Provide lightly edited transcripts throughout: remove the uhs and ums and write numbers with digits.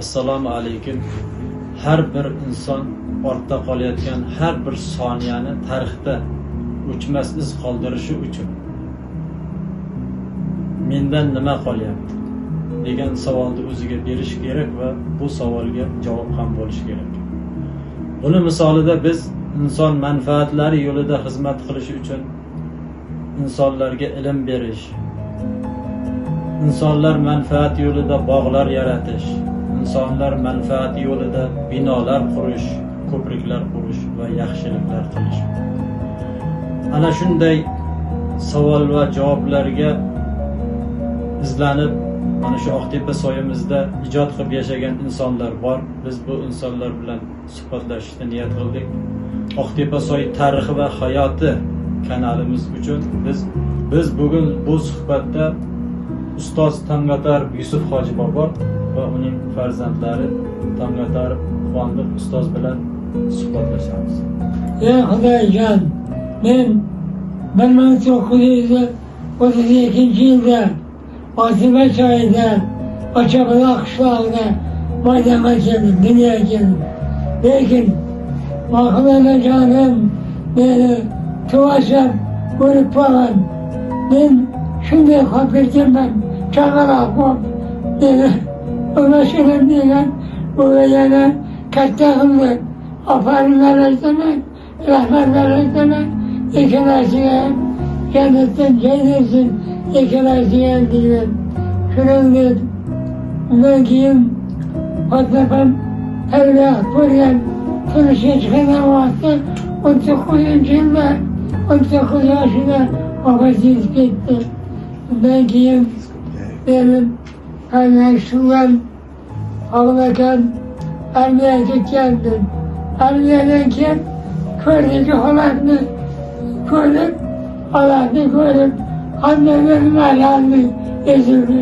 Assalomu alaykum. Har bir inson ortda qolayotgan har bir soniyani tarixda o'chmas iz qoldirishi uchun mendan nima qolyapti degan savolni o'ziga berish kerak va bu savolga javob ham bo'lishi kerak. Buni misolida biz inson manfaatlari yo'lida xizmat qilish uchun insonlarga ilm berish, insonlar manfaati yo'lida bog'lar yaratish, insonlar manfaati yo'lida binolar qurish, ko'priklar qurish va yaxshiliklar qilish. Ana shunday savol va javoblarga izlanib, mana shu Oqtepa soyimizda ijod qilib yashagan insonlar bor. Biz bu insonlar bilan suhbatlashishni niyat qildik. Oqtepa soy tarixi va hayoti kanalimiz uchun biz bugun bu suhbatda ustoz Tangatar Yusuf Hoji bobo va uning farzandlari Tangatar Quvondiq ustoz bilan suhbatlashamiz. Ey Xudojon, men 1932 yilda Oqtepa soyida Ochabuloq qishlog'ida maydonga keldim, dunyoga keldim. Lekin Mahmud jonim meni tuvashab o'lib qolgan. Men shunday qolib ketganman, chaqaloq bo'lib meni ulashirim degan o'g'lana katta qildi. Afarinlar aytaman, rahmatlar aytaman, ikkalasiga jannatdan joy bersin, ikkalasiga degan. Shuningdek, undan keyin Oqtepam tarbiya ko'rgan turishga chiqqan vaqtda 19 yoshida opasi yetib ketdi. Undan keyin benim kaynaştığım ağlakan armiyaya gitkendim. Armiyadan keyin köydeki halatını ko'rib, halatını ko'rib, annemin ayağını ezildi.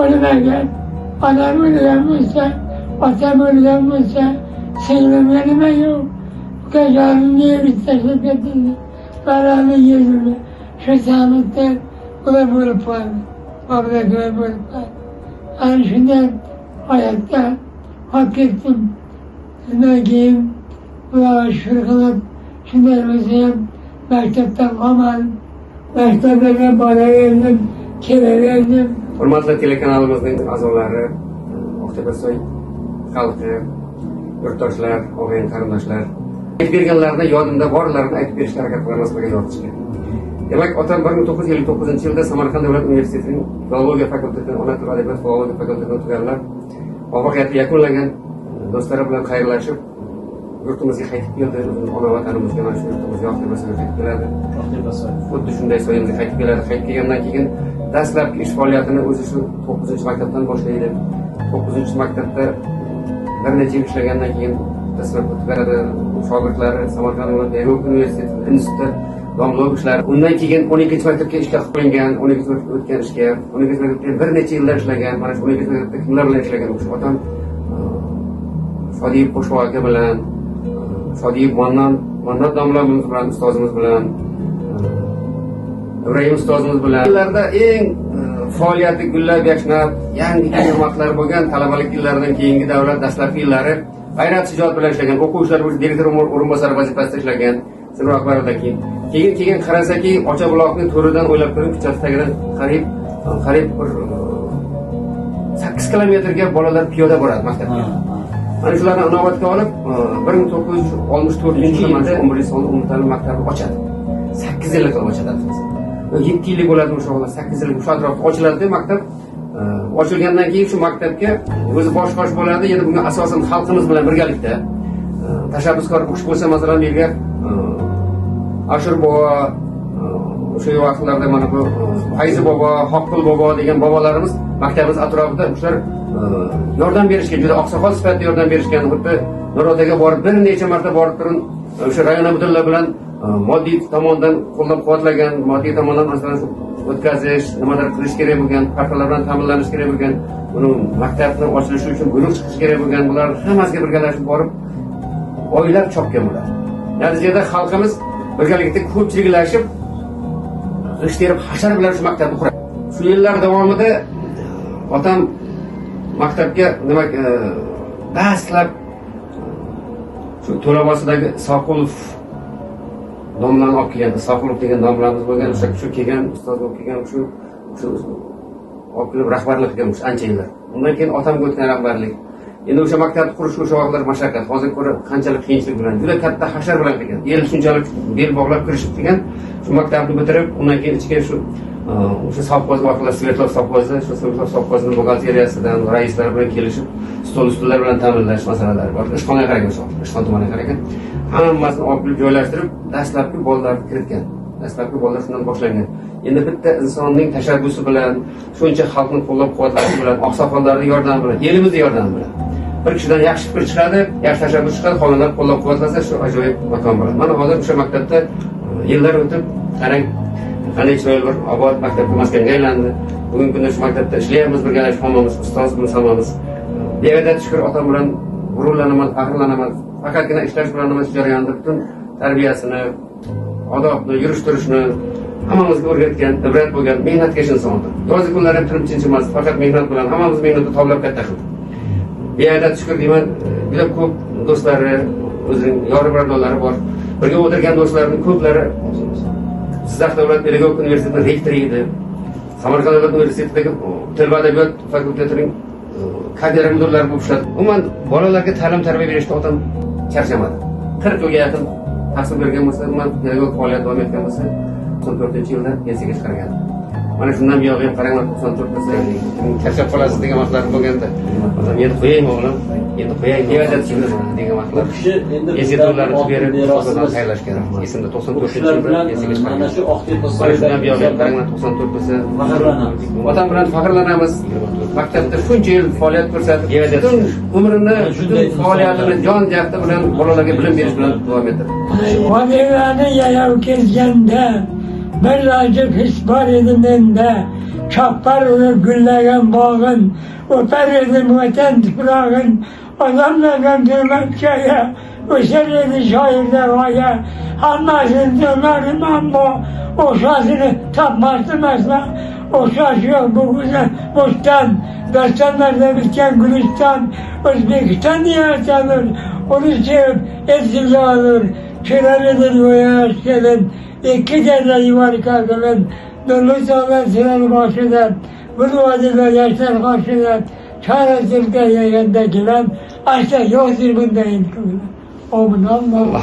O'lmagan, onam o'lgan bo'lsa, otam o'lgan bo'lsa, singlim nima yo'q. Ukajonimni yeb tashlab ketdi. Baramni yezildi. Shu samitda ular bo'lib qoldi. Oqtepa bo'lib qoldi. Ana shunday hayotda qolib ketdim. Shundan keyin Xudoga shukr qilib, shunday bo'lsa ham maktabdan qolmadim. Maktabga boraverdim, kelaverdim. Hurmatli telekanalimizning a'zolari, Oqtepa soy xalqi, yurtdoshlar, og'ayin qarindoshlar, aytib berganlarni yodimda borlarini aytib berishga harakat qilamiz, birga yozishga. Demak, otam 1959-yilda Samarqand davlat universitetining filologiya fakultetini, ona tili adabiyot filologiya fakultetini tugalab, muvaffaqiyatli yakunlagan do'stlari bilan xayrlashib, yurtimizga qaytib keldi. Ona vatanimizga, mana shu yurtimizga Oqtepa soyga qaytib keladi. Oqtepa soy. Xuddi shunday soyimizga qaytib keladi. Qaytib kelgandan keyin dastlabki ish faoliyatini o'zi shu 9-maktabdan boshlaydi. 9-maktabda bir necha yil ishlagandan keyin dastlab o'tib beradi. Shogirdlari Samarqand davlat universiteti institutida domlov ishlar. Undan keyin 12-maktabga ishga qo'yilgan, 12-maktabga o'tgan ishga, 12-maktabda bir necha yillar ishlagan. Mana shu 12-maktabda kimlar bilan ishlagan o'sha otam Sodiyev Qo'shqo aka bilan, Sodiyev Mannat domlamiz bilan, ustozimiz bilan, Ibrahim ustozimiz bilan yillarda eng faoliyati gullab yashnab, yangi xizmatlar bo'lgan talabalik yillaridan keyingi davlat dastlabki yillari g'ayrat shijoat bilan ishlagan, o'quvchilar direktor o'rinbosari vazifasida ishlagan, sinf rahbaridan keyin qarasaki, Ochabuloqning to'ridan o'ylab ko'ring, ko'chasi tagidan qariyb bir 8 kilometrga bolalar piyoda boradi maktabga. Mana shularni inobatga olib, 1964-yilda 11-sonli umumta'lim maktabini ochadi. 8 yillik qilib ochadi. 7 yillik bo'ladi o'sha vaqtda, 8 yillik shu atrofda ochiladi maktab. Ochilgandan keyin shu maktabga o'zi bosh bo'ladi. Endi bunga asosan xalqimiz bilan birgalikda tashabbuskor o'qish bo'lsa, masalan, yerga Ashur bobo, o'sha vaqtlarda mana bu Fayzi bobo, Hoqqul bobo degan bobolarimiz maktabimiz atrofida ular yordam berishgan, juda oqsoqol sifatida yordam berishgan. Xuddi Nurotaga borib bir necha marta borib turib, o'sha rayon mudullar bilan moddiy tomondan qo'llab-quvvatlagan, moddiy tomondan masalan o'tkazish, nimadir qilish kerak bo'lgan, partalar bilan ta'minlanish kerak bo'lgan, uni maktabni ochilishi uchun buyruq chiqish kerak bo'lgan, bular hammasiga birgalashib borib oylab chopgan bular. Natijada xalqimiz birgalikda ko'pchiliklashib g'isht terib hashar bilan shu maktabni quradi. Shu yillar davomida otam maktabga demak dastlab shu To'labosidagi Soqulov domlani olib kelgan, Soqulov degan domlamiz bo'lgan, shu kelgan ustoz bo'lib kelgan, shu olib kelib rahbarlik qilgan ancha yillar. Undan keyin otamga o'tgan rahbarlik. Endi o'sha maktabni qurish o'sha vaqtlar mashaqqat. Hozir ko'ra qanchalik qiyinchilik bilan, juda katta hashar bilan qilgan. El shunchalik bel bog'lab kirishib degan, shu maktabni bitirib, undan keyin ichga shu o'sha sovxoz orqali Svetlov sovxozi, shu Svetlov sovxozining buxgalteriyasidan raislar bilan kelishib, stol-ustullar bilan ta'minlash masalalari bor. Ishxonaga qaragan shu, ishxona tomoniga qaragan. Hammasini olib joylashtirib, dastlabki bolalarni kiritgan. Dastlabki bolalar shundan boshlangan. Endi bitta insonning tashabbusi bilan, shuncha xalqni qo'llab-quvvatlashi bilan, oqsoqollarning yordami bilan, elimizning yordami bilan bir kishidan yaxshi fikr chiqadi, yaxshi tashabbus chiqadi, xonadonlar qo'llab-quvvatlasa shu ajoyib makon bo'ladi. Mana hozir o'sha maktabda yillar o'tib, qarang, qanday chiroyli bir obod maktabga maskanga aylandi. Bugungi kunda shu maktabda ishlayapmiz, birgalashib hammamiz ustoz bilan hammamiz. Beadad shukr otam bilan g'ururlanaman, faxrlanaman. Faqatgina ishlash bilan emas, jarayonda butun tarbiyasini, odobni, yurish-turishni hammamizga o'rgatgan, ibrat bo'lgan, mehnatkash insondir. Yozgi kunlar ham tirmichinchi emas, faqat mehnat bilan hammamiz mehnatni toblab katta qildi. Beadad shukr deyman, juda ko'p do'stlari, o'zining yori birodarlari bor. Birga o'tirgan do'stlarning ko'plari Jizzax davlat pedagogik universitetining rektori edi. Samarqand davlat universitetidagi til va adabiyot fakultetining kadr mudirlari bo'lib ishladi. Umuman bolalarga ta'lim tarbiya berishda otam charchamadi. 40 yilga yaqin tahsil bergan bo'lsa, men pedagogik faoliyat davom etgan bo'lsa, 94-yilda pensiyaga chiqargan. Mana shundan buyog'i ham qarang, 94 charchab qolasiz degan vaqtlar bo'lganda, otam endi qo'yaymi o'g'lim, endi qo'yaymi degan vaqtlar. Ezidolarni berib, o'zini tayyorlashgan. Esimda 94-yilda pensiyaga chiqargan. Mana shu Oqtepa Mana shundan buyog'i ham qarang, 94 bo'lsa, faxrlanamiz. otam bilan faxrlanamiz. Maktabda shuncha yil faoliyat ko'rsatib, butun umrini, butun faoliyatini jon jahdi bilan bolalarga bilim berish bilan davom ettirdi. Vadirani yayov kelganda bir acı his var edi mende. Çapar olur güllagan bağın, öper edim vatan tuprağın. Adamlardan durmakçaya, öser edi şairler vaya. Anlasın dönerim ama o şahsını tapmazdım asla. O şahs yok bu güzel bostan. Destanlarda bitken Gülistan, Özbekistan diye açılır. Onu sevip etkili alır. Çırağıdır veya aşkeden. İki kere yuvarı kalkılın. Dolu sağlar sıralı başıdan. Bu vadiler yaşlar karşıdan. Çaresizlikte yayındakiler. Açta yoktur bunda ilk kılın. Amin Allah.